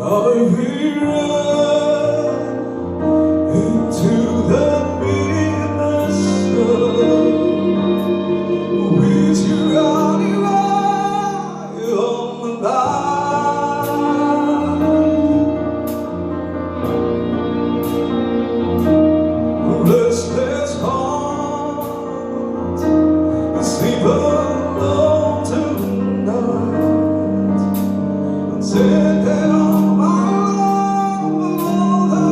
will run into the midnight sun with your running eye on the night. Restless heart, sleep alone tonight, and said that all my love along the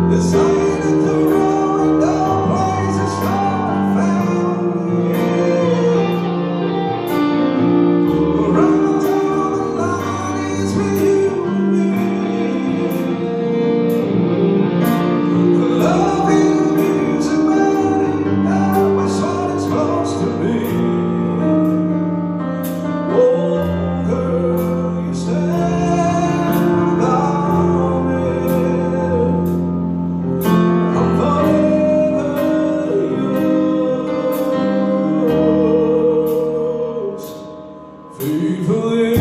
way is lying at the rolling down places for family. Around down the line is with you and me. Loving music, money, that was what it's supposed to be. Oh, girl, you stand by me. I'm forever yours, faithfully.